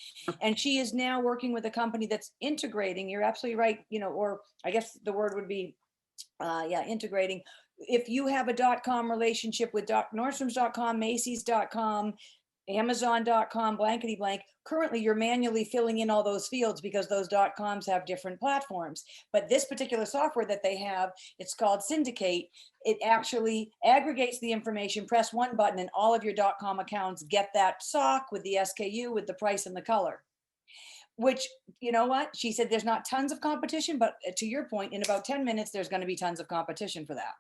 and she is now working with a company that's integrating. You're absolutely right, or I guess the word would be integrating. If you have a .com relationship with Nordstrom's.com, Macy's.com, Amazon.com, blankety blank, currently you're manually filling in all those fields because those .coms have different platforms. But this particular software that they have, it's called Syndicate. It actually aggregates the information, press one button, and all of your .com accounts get that sock with the SKU, with the price and the color. Which, you know what? She said there's not tons of competition, but to your point, in about 10 minutes, there's going to be tons of competition for that.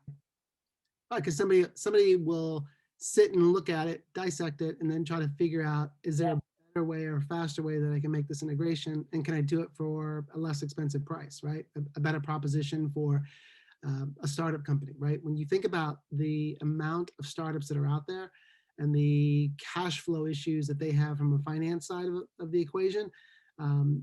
Because somebody will sit and look at it, dissect it, and then try to figure out, is there a better way or a faster way that I can make this integration, and can I do it for a less expensive price, right? A better proposition for a startup company, right? When you think about the amount of startups that are out there, and the cash flow issues that they have from a finance side of the equation,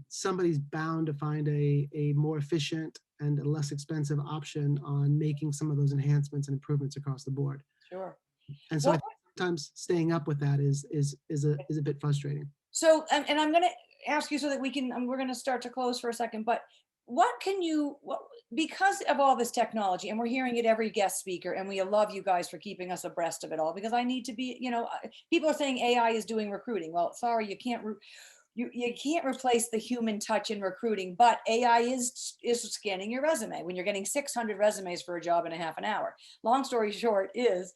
somebody's bound to find a more efficient and a less expensive option on making some of those enhancements and improvements across the board. Sure. And so I What think sometimes staying up with that is a bit frustrating. So, and I'm going to ask you so that we can, we're going to start to close for a second, but what can you, because of all this technology, and we're hearing it every guest speaker, and we love you guys for keeping us abreast of it all, because I need to be, people are saying AI is doing recruiting. Well, sorry, you can't, you can't replace the human touch in recruiting, but AI is scanning your resume when you're getting 600 resumes for a job in a half an hour. Long story short is,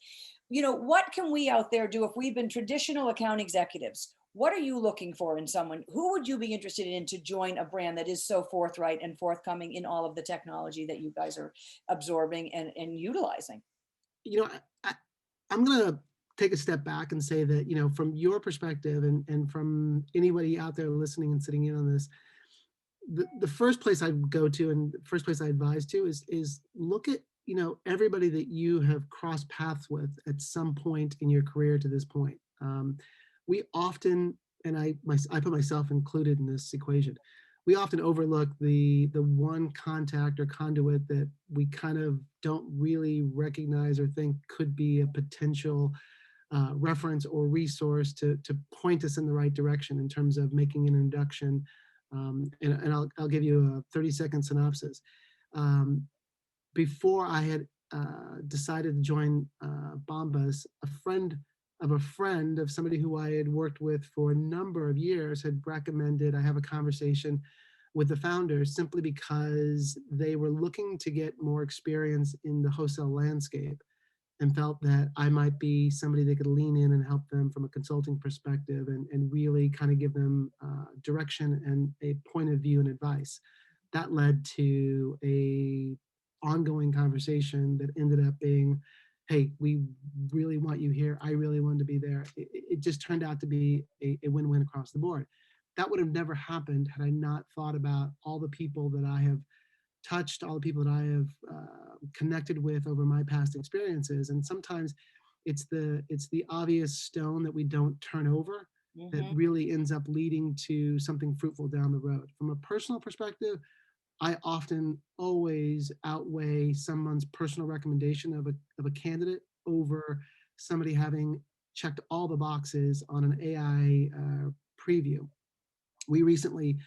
what can we out there do if we've been traditional account executives? What are you looking for in someone? Who would you be interested in to join a brand that is so forthright and forthcoming in all of the technology that you guys are absorbing and utilizing? You know, I, I'm going to take a step back and say that, from your perspective and from anybody out there listening and sitting in on this, the first place I go to and the first place I advise to is look at, everybody that you have crossed paths with at some point in your career to this point. We often, and I put myself included in this equation, we often overlook the one contact or conduit that we kind of don't really recognize or think could be a potential reference or resource to point us in the right direction in terms of making an introduction. And I'll give you a 30-second synopsis. Um, Before I had decided to join Bombas, a friend of somebody who I had worked with for a number of years had recommended I have a conversation with the founders simply because they were looking to get more experience in the wholesale landscape and felt that I might be somebody that could lean in and help them from a consulting perspective and really kind of give them direction and a point of view and advice. That led to a ongoing conversation that ended up being, hey, we really want you here. I really wanted to be there. It just turned out to be a win-win across the board. That would have never happened had I not thought about all the people that I have touched, all the people that I have connected with over my past experiences. And sometimes it's the obvious stone that we don't turn over that Hmm. really ends up leading to something fruitful down the road. From a personal perspective, I often always outweigh someone's personal recommendation of a candidate over somebody having checked all the boxes on an AI preview. We recently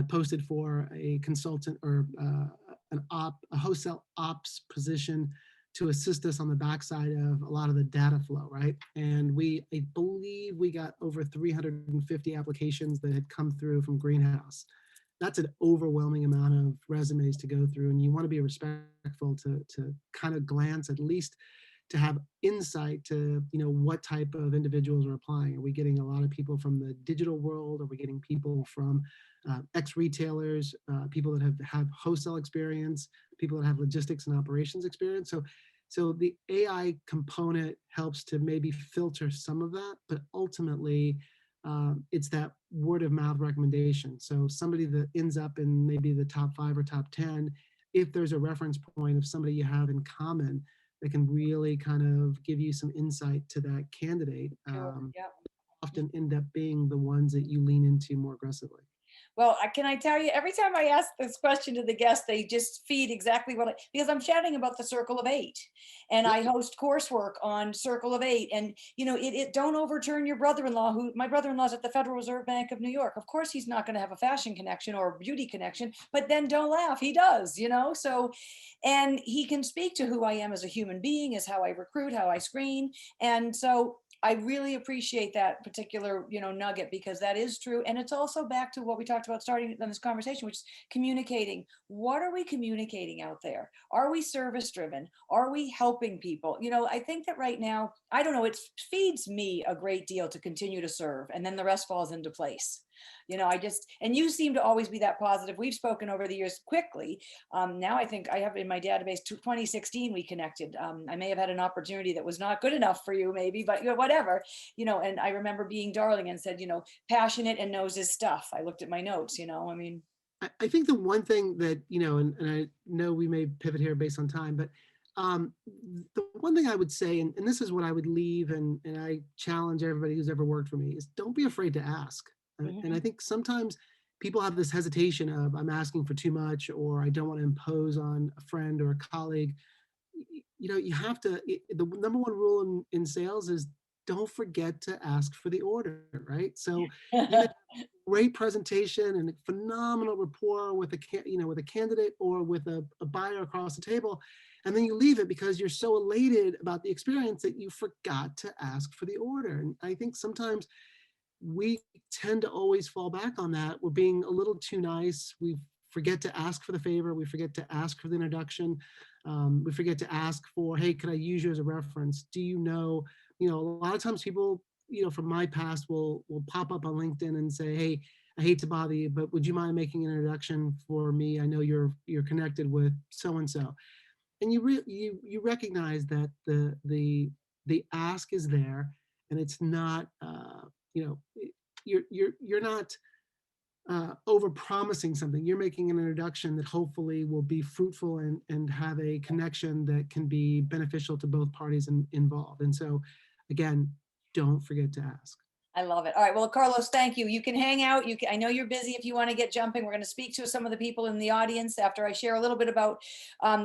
posted for a consultant or a wholesale ops position to assist us on the backside of a lot of the data flow, right? And I believe we got over 350 applications that had come through from Greenhouse. That's an overwhelming amount of resumes to go through, and you want to be respectful to kind of glance at least to have insight to what type of individuals are applying. Are we getting a lot of people from the digital world? Are we getting people from ex-retailers, people that have wholesale experience, people that have logistics and operations experience? So the AI component helps to maybe filter some of that, but ultimately it's that word of mouth recommendation. So somebody that ends up in maybe the top 5 or top 10, if there's a reference point of somebody you have in common that can really kind of give you some insight to that candidate, Sure. Yeah. often end up being the ones that you lean into more aggressively. Well, can I tell you, every time I ask this question to the guests, they just feed exactly because I'm chatting about the Circle of Eight, and Yep. I host coursework on Circle of Eight. And, don't overturn your brother-in-law, who my brother-in-law's at the Federal Reserve Bank of New York. Of course, he's not going to have a fashion connection or a beauty connection, but then don't laugh. He does, so, and he can speak to who I am as a human being, as how I recruit, how I screen. And so I really appreciate that particular, nugget, because that is true. And it's also back to what we talked about starting in this conversation, which is communicating. What are we communicating out there? Are we service driven? Are we helping people? I think that right now, I don't know, it feeds me a great deal to continue to serve, and then the rest falls into place. And you seem to always be that positive. We've spoken over the years quickly. Now I think I have in my database 2016 we connected. I may have had an opportunity that was not good enough for you, maybe, but whatever. And I remember being darling and said, passionate and knows his stuff. I looked at my notes. I mean, I think the one thing that, and I know we may pivot here based on time, but um, the one thing I would say, and this is what I would leave, and I challenge everybody who's ever worked for me, is don't be afraid to ask. And I Mhm. think sometimes people have this hesitation of I'm asking for too much, or I don't want to impose on a friend or a colleague. You know, you have to, the number one rule in sales is don't forget to ask for the order, right? So you may great presentation and a phenomenal rapport with with a candidate or with a buyer across the table, and then you leave it because you're so elated about the experience that you forgot to ask for the order. And I think sometimes we tend to always fall back on that. We're being a little too nice. We forget to ask for the favor. We forget to ask for the introduction. We forget to ask for, hey, could I use you as a reference? Do you know, a lot of times people, from my past will pop up on LinkedIn and say, hey, I hate to bother you, but would you mind making an introduction for me? I know you're connected with so and so, and you recognize that the ask is there, and it's not you know you're not over promising something. You're making an introduction that hopefully will be fruitful and have a connection that can be beneficial to both parties involved. And so, again, don't forget to ask. I love it. All right. Well, Carlos, thank you. You can hang out. I know you're busy if you want to get jumping. We're going to speak to some of the people in the audience after I share a little bit about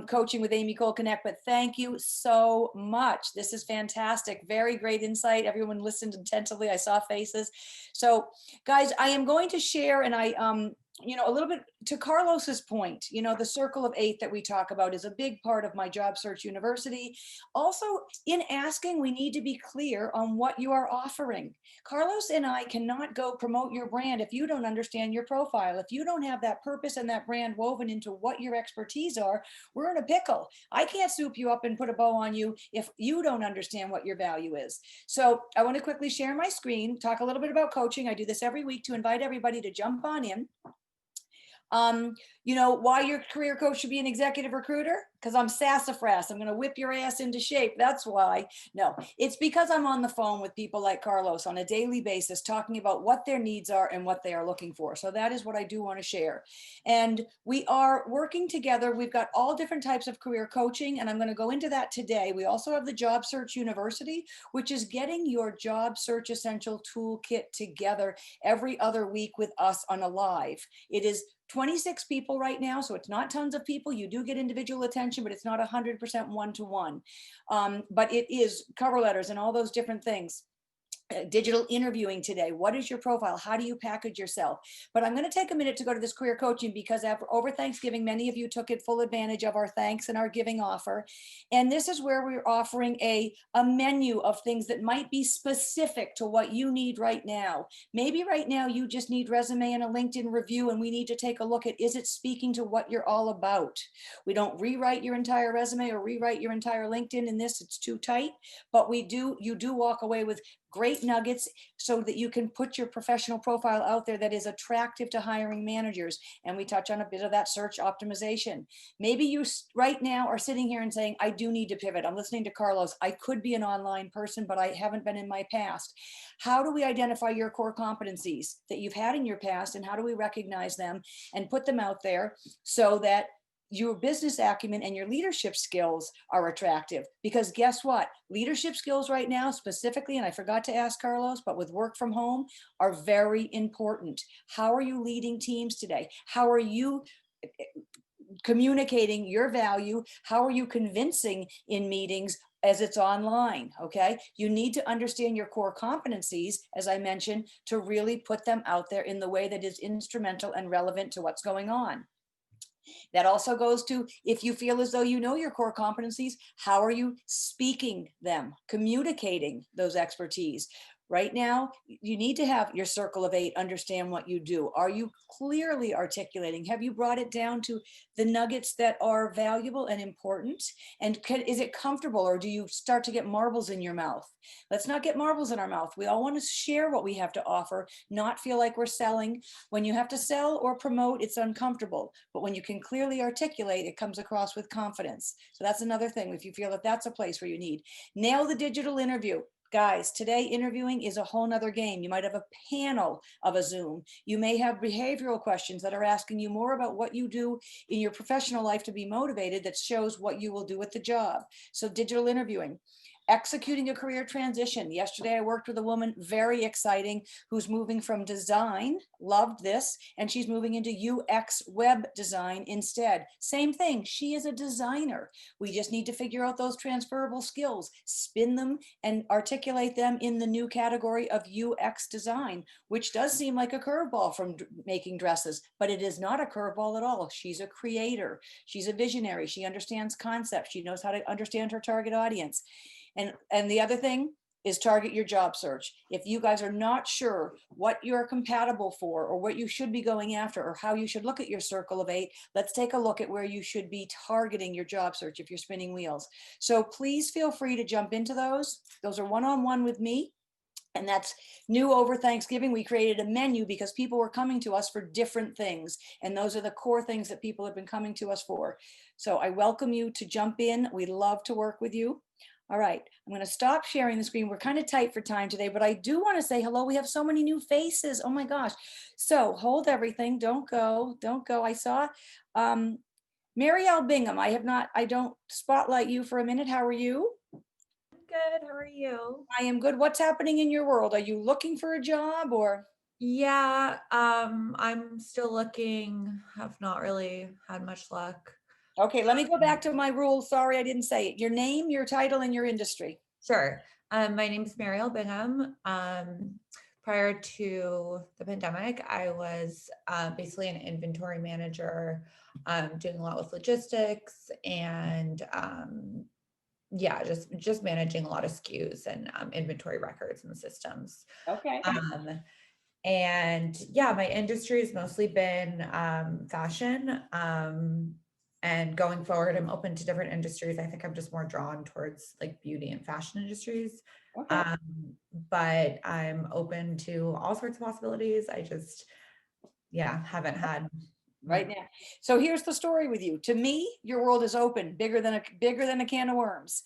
coaching with Amy Cole Connect. But thank you so much. This is fantastic. Very great insight. Everyone listened attentively. I saw faces. So, guys, I am going to share, and a little bit to Carlos's point, the circle of 8 that we talk about is a big part of my Job Search University. Also, in asking, we need to be clear on what you are offering. Carlos and I cannot go promote your brand if you don't understand your profile. If you don't have that purpose and that brand woven into what your expertise are, we're in a pickle. I can't soup you up and put a bow on you if you don't understand what your value is. So I want to quickly share my screen, talk a little bit about coaching. I do this every week to invite everybody to jump on in. Um, why your career coach should be an executive recruiter? Because I'm sassafras. I'm going to whip your ass into shape. That's why. No, it's because I'm on the phone with people like Carlos on a daily basis, talking about what their needs are and what they are looking for. So that is what I do want to share. And we are working together. We've got all different types of career coaching, and I'm going to go into that today. We also have the Job Search University, which is getting your job search essential toolkit together every other week with us on a live. It is 26 people right now, so it's not tons of people. You do get individual attention, but it's not 100% one-to-one. But it is cover letters and all those different things. Digital interviewing today. What is your profile? How do you package yourself? But I'm going to take a minute to go to this career coaching because over Thanksgiving, many of you took it full advantage of our thanks and our giving offer. And this is where we're offering a menu of things that might be specific to what you need right now. Maybe right now you just need resume and a LinkedIn review, and we need to take a look at, is it speaking to what you're all about? We don't rewrite your entire resume or rewrite your entire LinkedIn in this. It's too tight, but you do walk away with great nuggets so that you can put your professional profile out there that is attractive to hiring managers. And we touch on a bit of that search optimization. Maybe you right now are sitting here and saying, I do need to pivot. I'm listening to Carlos. I could be an online person, but I haven't been in my past. How do we identify your core competencies that you've had in your past, and how do we recognize them and put them out there so that your business acumen and your leadership skills are attractive? Because guess what? Leadership skills right now, specifically, and I forgot to ask Carlos, but with work from home, are very important. How are you leading teams today? How are you communicating your value? How are you convincing in meetings as it's online? Okay. You need to understand your core competencies, as I mentioned, to really put them out there in the way that is instrumental and relevant to what's going on. That also goes to, if you feel as though you know your core competencies, how are you speaking them, communicating those expertise? Right now, you need to have your circle of 8 understand what you do. Are you clearly articulating? Have you brought it down to the nuggets that are valuable and important? And is it comfortable, or do you start to get marbles in your mouth? Let's not get marbles in our mouth. We all want to share what we have to offer, not feel like we're selling. When you have to sell or promote, it's uncomfortable. But when you can clearly articulate, it comes across with confidence. So that's another thing. If you feel that that's a place where you need, nail the digital interview. Guys, today interviewing is a whole nother game. You might have a panel of a Zoom. You may have behavioral questions that are asking you more about what you do in your professional life to be motivated that shows what you will do at the job. So digital interviewing. Executing a career transition. Yesterday, I worked with a woman, very exciting, who's moving from design, loved this, and she's moving into UX web design instead. Same thing, she is a designer. We just need to figure out those transferable skills, spin them and articulate them in the new category of UX design, which does seem like a curveball from making dresses, but it is not a curveball at all. She's a creator, she's a visionary, she understands concepts, she knows how to understand her target audience. And the other thing is target your job search. If you guys are not sure what you're compatible for or what you should be going after or how you should look at your circle of 8, let's take a look at where you should be targeting your job search if you're spinning wheels. So please feel free to jump into those. Those are one-on-one with me. And that's new over Thanksgiving. We created a menu because people were coming to us for different things. And those are the core things that people have been coming to us for. So I welcome you to jump in. We love to work with you. All right, I'm going to stop sharing the screen. We're kind of tight for time today, but I do want to say hello. We have so many new faces. Oh my gosh. So hold everything. Don't go. Don't go. I saw Marielle Bingham. I don't spotlight you for a minute. How are you? Good. How are you? I am good. What's happening in your world? Are you looking for a job or? Yeah, I'm still looking. Have not really had much luck. Okay, let me go back to my rule. Sorry, I didn't say it. Your name, your title, and your industry. Sure. My name is Marielle Bingham. Prior to the pandemic, I was basically an inventory manager, doing a lot with logistics and yeah, just managing a lot of SKUs and inventory records and systems. Okay. And yeah, my industry has mostly been fashion. And going forward, I'm open to different industries. I think I'm just more drawn towards like beauty and fashion industries. Okay. But I'm open to all sorts of possibilities. I just, yeah, haven't had Right now. So here's the story with you. To me, your world is open, bigger than a can of worms.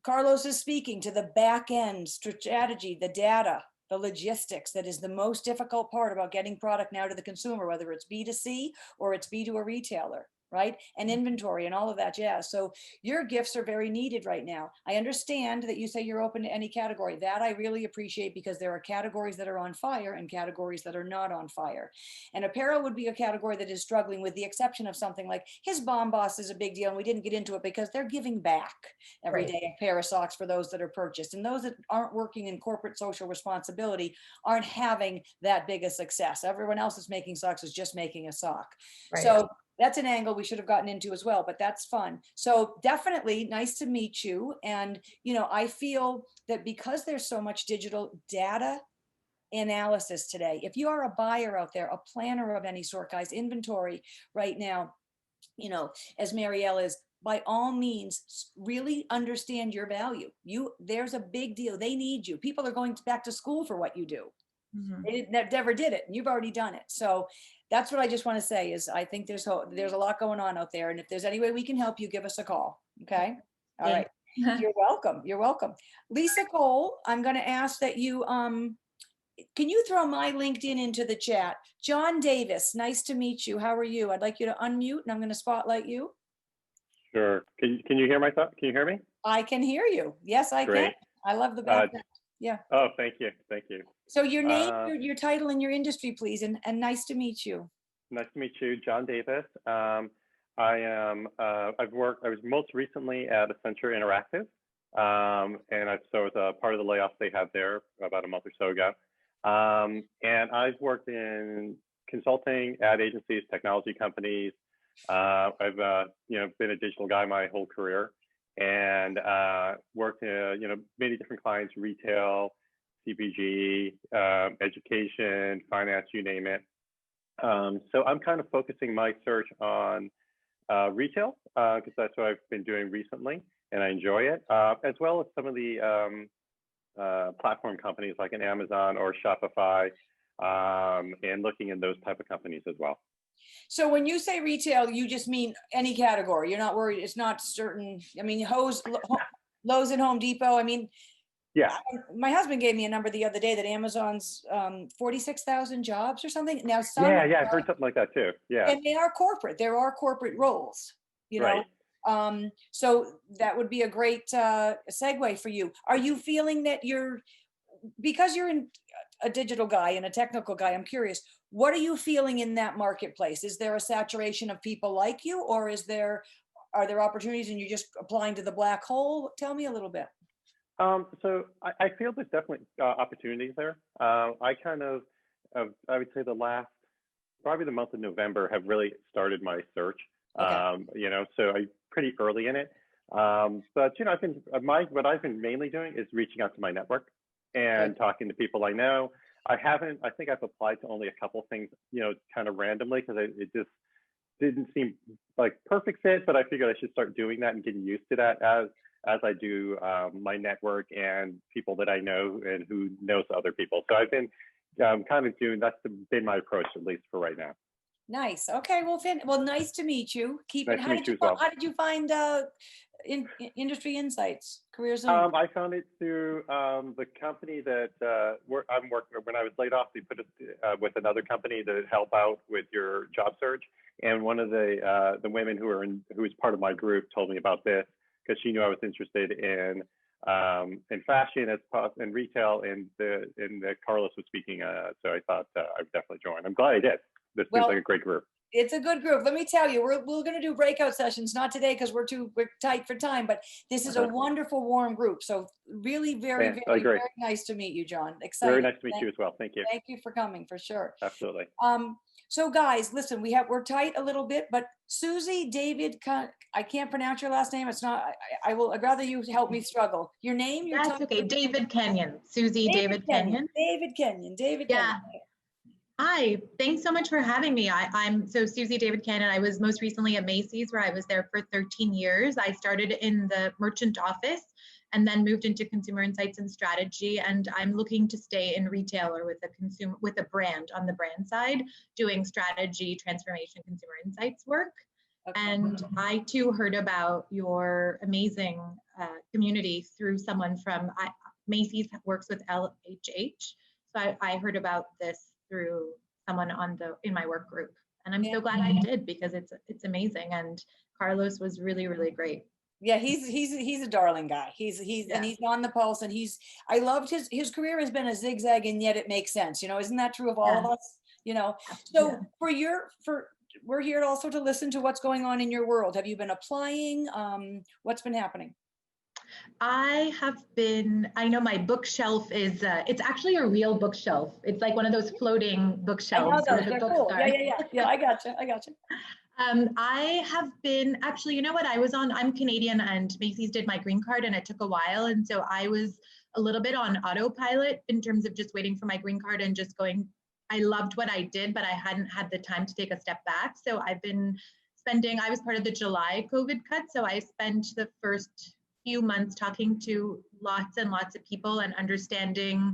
Carlos is speaking to the back end strategy, the data, the logistics that is the most difficult part about getting product now to the consumer, whether it's B2C or it's B to a retailer, right? And inventory and all of that jazz. So your gifts are very needed right now. I understand that you say you're open to any category. That I really appreciate because there are categories that are on fire and categories that are not on fire. And apparel would be a category that is struggling with the exception of something like his Bombas is a big deal. And we didn't get into it because they're giving back every Right. day a pair of socks for those that are purchased. And those that aren't working in corporate social responsibility aren't having that big a success. Everyone else is making socks is just making a sock. Right. So that's an angle we should have gotten into as well, but that's fun. So definitely nice to meet you. And, you know, I feel that because there's so much digital data analysis today, if you are a buyer out there, a planner of any sort, guys, inventory right now, you know, as Marielle is, by all means, really understand your value. There's a big deal. They need you. People are going back to school for what you do. Mhm. They never did it, and you've already done it. So that's what I just want to say is I think there's a lot going on out there. And if there's any way we can help you, give us a call. Okay. All right. You're welcome. You're welcome. Lisa Cole, I'm going to ask that you, can you throw my LinkedIn into the chat? John Davis, nice to meet you. How are you? I'd like you to unmute and I'm going to spotlight you. Sure. Can you hear my thought? Can you hear me? I can hear you. Yes, I Great. can. I love the background. Yeah. Oh, thank you. Thank you. So your name, your title and your industry, please. And nice to meet you. Nice to meet you, John Davis. I was most recently at Accenture Interactive. And so I was a part of the layoffs they had there about a month or so ago. And I've worked in consulting, ad agencies, technology companies. I've been a digital guy my whole career, and worked many different clients: retail, CPG, education, finance, you name it. So I'm kind of focusing my search on retail because that's what I've been doing recently, and I enjoy it, as well as some of the platform companies like an Amazon or Shopify, and looking in those type of companies as well. So when you say retail, you just mean any category. You're not worried. It's not certain. I mean, Lowe's and Home Depot. I mean, Yeah, My husband gave me a number the other day that Amazon's 46,000 jobs or something. Now, some yeah, I've heard something like that too. Yeah, and they are corporate. There are corporate roles, you know. right. So that would be a great segue for you. Are you feeling that because you're a digital guy and a technical guy, I'm curious, what are you feeling in that marketplace? Is there a saturation of people like you, or are there opportunities and you're just applying to the black hole? Tell me a little bit. So I feel there's definitely opportunities there. I kind of, I would say probably the month of November have really started my search. Okay. You know, so I'm pretty early in it. But you know, what I've been mainly doing is reaching out to my network and talking to people I know. I think I've applied to only a couple things, you know, kind of randomly because it just didn't seem like perfect fit, but I figured I should start doing that and getting used to that as I do my network and people that I know and who knows other people. So I've been kind of that's been my approach, at least for right now. Nice. Okay. Well, well, nice to meet you. Nice to meet you as well. How did you find Industry Insights Career Zoom? I found it through the company that I'm working. When I was laid off, they put it with another company to help out with your job search. And one of the women who was part of my group told me about this because she knew I was interested in fashion and retail, and that Carlos was speaking. So I thought I would definitely join. I'm glad I did. This seems like a great group. It's a good group. Let me tell you, we're going to do breakout sessions, not today because we're tight for time, but this is a wonderful, warm group. So really very, very nice to meet you, John. Excited. Very nice to meet you as well. Thank you. Thank you for coming, for sure. Absolutely. So guys, listen, we're tight a little bit, but Susie David, I can't pronounce your last name. It's not, I'd rather you help me struggle. Your name? That's okay. David Kenyon. Susie David Kenyon. David Kenyon. Yeah. Hi, thanks so much for having me. I'm Susie David Cannon. I was most recently at Macy's, where I was there for 13 years. I started in the merchant office and then moved into consumer insights and strategy. And I'm looking to stay in retail or with a brand on the brand side, doing strategy, transformation, consumer insights work. Okay. And I too heard about your amazing community through someone from Macy's works with LHH. So I heard about this through someone in my work group, and I'm so glad I did, because it's amazing. And Carlos was really, really great. Yeah, he's a darling guy. He's and he's on the pulse, and I loved his career has been a zigzag, and yet it makes sense. You know, isn't that true of all of us? You know, so we're here also to listen to what's going on in your world. Have you been applying? What's been happening? I know my bookshelf is, it's actually a real bookshelf. It's like one of those floating bookshelves. I know those. They're cool. Yeah, I gotcha. I have been, actually, you know what, I'm Canadian, and Macy's did my green card, and it took a while. And so I was a little bit on autopilot in terms of just waiting for my green card and just going. I loved what I did, but I hadn't had the time to take a step back. So I was part of the July COVID cut. So I spent the first few months talking to lots and lots of people and understanding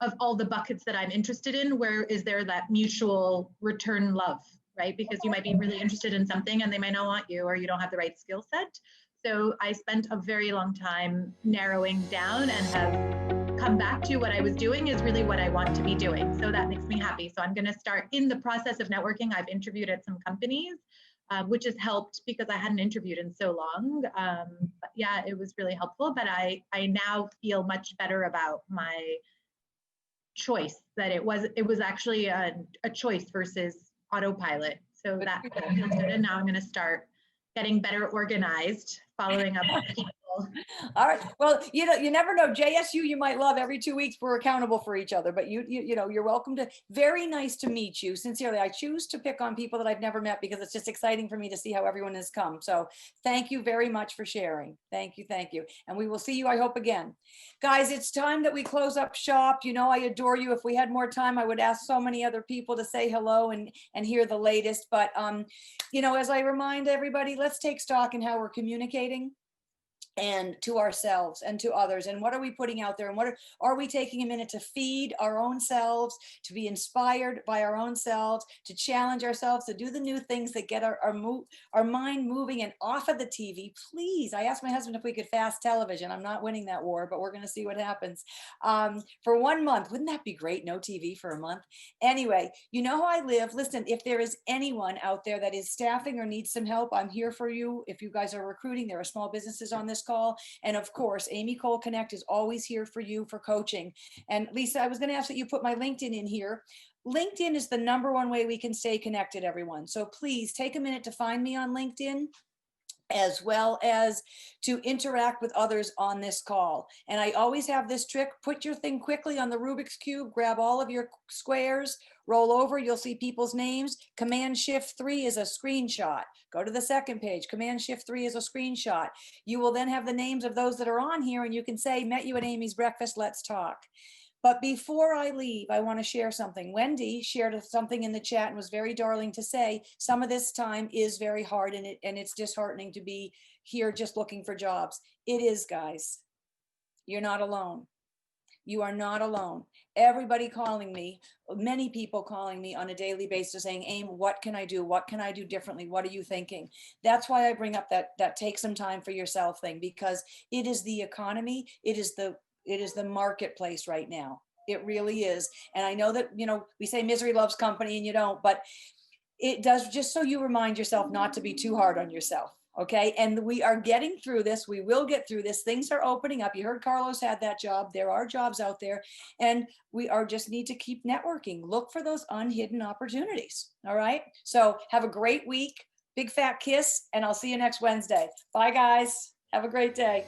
of all the buckets that I'm interested in. Where is there that mutual return love, right? Because you might be really interested in something and they might not want you, or you don't have the right skill set. So I spent a very long time narrowing down and have come back to what I was doing is really what I want to be doing. So that makes me happy. So I'm going to start in the process of networking. I've interviewed at some companies, which has helped because I hadn't interviewed in so long. But yeah, it was really helpful. But I now feel much better about my choice, that it was actually a choice versus autopilot. So that feels good. And now I'm going to start getting better organized, following up with people. All right. Well, you never know. JSU, you might love. Every 2 weeks, we're accountable for each other. But you're welcome to. Very nice to meet you. Sincerely, I choose to pick on people that I've never met because it's just exciting for me to see how everyone has come. So thank you very much for sharing. Thank you, and we will see you, I hope, again, guys. It's time that we close up shop. You know, I adore you. If we had more time, I would ask so many other people to say hello and hear the latest. But as I remind everybody, let's take stock in how we're communicating. and to ourselves and to others, and what are we putting out there, and what are we taking a minute to feed our own selves, to be inspired by our own selves, to challenge ourselves, to do the new things that get our mind moving and off of the TV. Please, I asked my husband if we could fast television. I'm not winning that war, but we're going to see what happens. For 1 month, wouldn't that be great? No TV for a month. Anyway, you know how I live. Listen, if there is anyone out there that is staffing or needs some help, I'm here for you. If you guys are recruiting, there are small businesses on this call. And of course, Amy Cole Connect is always here for you for coaching. And Lisa, I was going to ask that you put my LinkedIn in here. LinkedIn is the #1 way we can stay connected, everyone. So please take a minute to find me on LinkedIn, as well as to interact with others on this call. And I always have this trick: put your thing quickly on the Rubik's Cube, grab all of your squares, roll over, you'll see people's names. Command Shift 3 is a screenshot. Go to the second page, Command Shift 3 is a screenshot. You will then have the names of those that are on here, and you can say, met you at Amy's breakfast, let's talk. But before I leave, I want to share something. Wendy shared something in the chat and was very darling to say, some of this time is very hard, and it's disheartening to be here just looking for jobs. It is, guys. You're not alone. You are not alone. Everybody calling me, many people calling me on a daily basis saying, Aim, what can I do? What can I do differently? What are you thinking? That's why I bring up that take some time for yourself thing, because it is the economy. It is the marketplace right now. It really is. And I know that, we say misery loves company and you don't, but it does, just so you remind yourself not to be too hard on yourself. Okay. And we are getting through this. We will get through this. Things are opening up. You heard Carlos had that job. There are jobs out there, and we just need to keep networking. Look for those unhidden opportunities. All right. So have a great week. Big fat kiss, and I'll see you next Wednesday. Bye, guys. Have a great day.